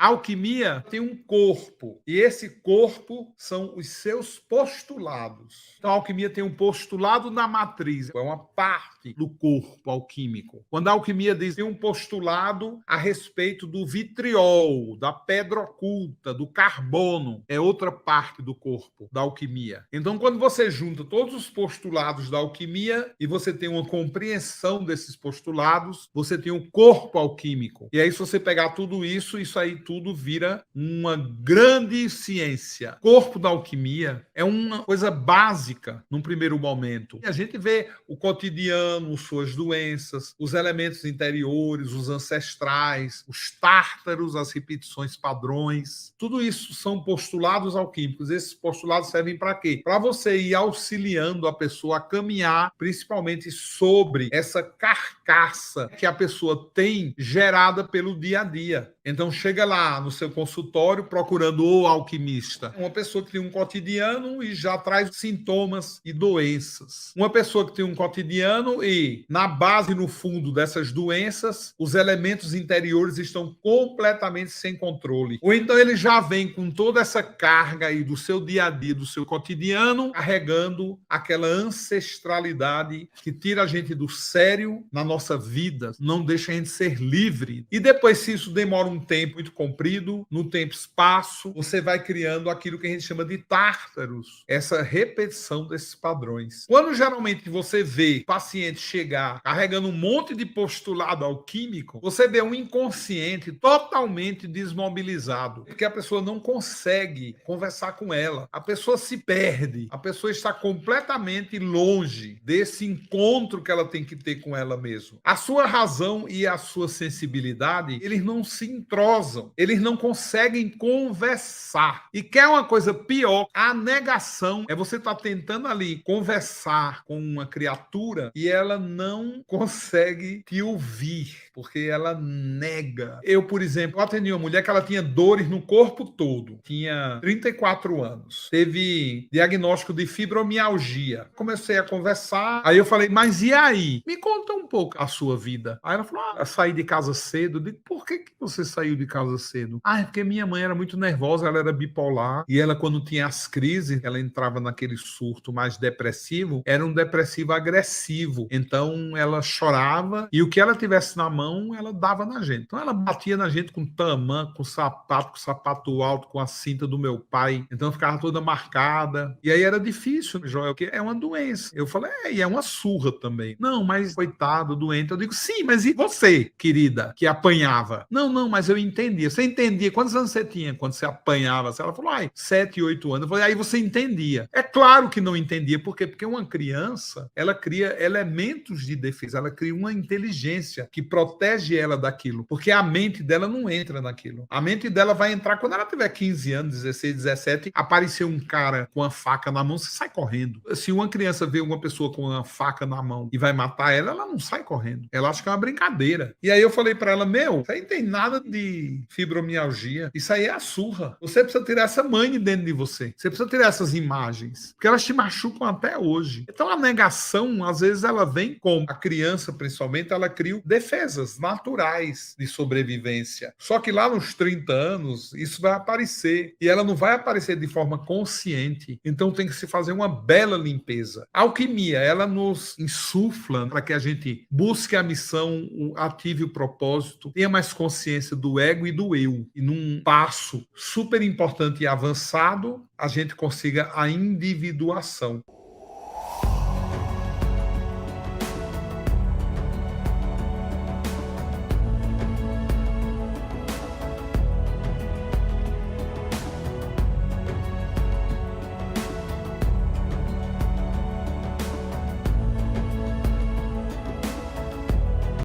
A alquimia tem um corpo, e esse corpo são os seus postulados. Então, a alquimia tem um postulado na matriz, é uma parte do corpo alquímico. Quando a alquimia diz que tem um postulado a respeito do vitriol, da pedra oculta, do carbono, é outra parte do corpo da alquimia. Então, quando você junta todos os postulados da alquimia e você tem uma compreensão desses postulados, você tem um corpo alquímico. E aí, se você pegar tudo isso aí tudo vira uma grande ciência. O corpo da alquimia é uma coisa básica num primeiro momento. E a gente vê o cotidiano, suas doenças, os elementos interiores, os ancestrais, os tártaros, as repetições padrões. Tudo isso são postulados alquímicos. Esses postulados servem para quê? Para você ir auxiliando a pessoa a caminhar, principalmente sobre essa carcaça que a pessoa tem gerada pelo dia a dia. Então, chega lá no seu consultório procurando o alquimista. Uma pessoa que tem um cotidiano e já traz sintomas e doenças. Uma pessoa que tem um cotidiano e, na base, no fundo dessas doenças, os elementos interiores estão completamente sem controle. Ou então ele já vem com toda essa carga aí do seu dia a dia, do seu cotidiano, carregando aquela ancestralidade que tira a gente do sério na nossa vida, não deixa a gente ser livre. E depois, se isso demora um tempo muito comprido, no tempo e espaço, você vai criando aquilo que a gente chama de tártaros, essa repetição desses padrões. Quando geralmente você vê paciente chegar carregando um monte de postulado alquímico, você vê um inconsciente totalmente desmobilizado, porque a pessoa não consegue conversar com ela, a pessoa se perde, a pessoa está completamente longe desse encontro que ela tem que ter com ela mesma. A sua razão e a sua sensibilidade, eles não se entrosam, eles não conseguem conversar. E quer uma coisa pior, a negação é você estar tentando ali conversar com uma criatura e ela não consegue te ouvir, porque ela nega. Eu, por exemplo, atendi uma mulher que ela tinha dores no corpo todo, tinha 34 anos, teve diagnóstico de fibromialgia. Comecei a conversar, aí eu falei, mas e aí? Me conta um pouco a sua vida. Aí ela falou, eu saí de casa cedo. Eu digo, por que você saiu de casa cedo? É porque minha mãe era muito nervosa, ela era bipolar, e ela, quando tinha as crises, ela entrava naquele surto mais depressivo, era um depressivo agressivo. Então, ela chorava, e o que ela tivesse na mão, ela dava na gente. Então, ela batia na gente com tamanco, com sapato alto, com a cinta do meu pai. Então, ficava toda marcada. E aí era difícil, Joel, porque é uma doença. Eu falei, e é uma surra também. Não, mas coitado, doente. Eu digo, sim, mas e você, querida, que apanhava? Não, mas eu entendia. Você entendia? Quantos anos você tinha quando você apanhava? Ela falou, 7, 8 anos. Eu falei, aí você entendia. É claro que não entendia. Por quê? Porque uma criança, ela cria elementos de defesa, ela cria uma inteligência que protege ela daquilo. Porque a mente dela não entra naquilo. A mente dela vai entrar quando ela tiver 15 anos, 16, 17, aparecer um cara com uma faca na mão, você sai correndo. Se uma criança vê uma pessoa com uma faca na mão e vai matar ela, ela não sai correndo. Ela acha que é uma brincadeira. E aí eu falei pra ela, isso aí não tem nada de fibromialgia. Isso aí é a surra. Você precisa tirar essa mãe de dentro de você. Você precisa tirar essas imagens. Porque elas te machucam até hoje. Então a negação, às vezes, ela vem como a criança, principalmente, ela cria defesas naturais de sobrevivência. Só que lá nos 30 anos, isso vai aparecer. E ela não vai aparecer de forma consciente. Então tem que se fazer uma bela limpeza. A alquimia, ela nos insufla para que a gente busque a missão, ative o propósito, tenha mais consciência do ego e do eu. E num passo super importante e avançado, a gente consiga a individuação.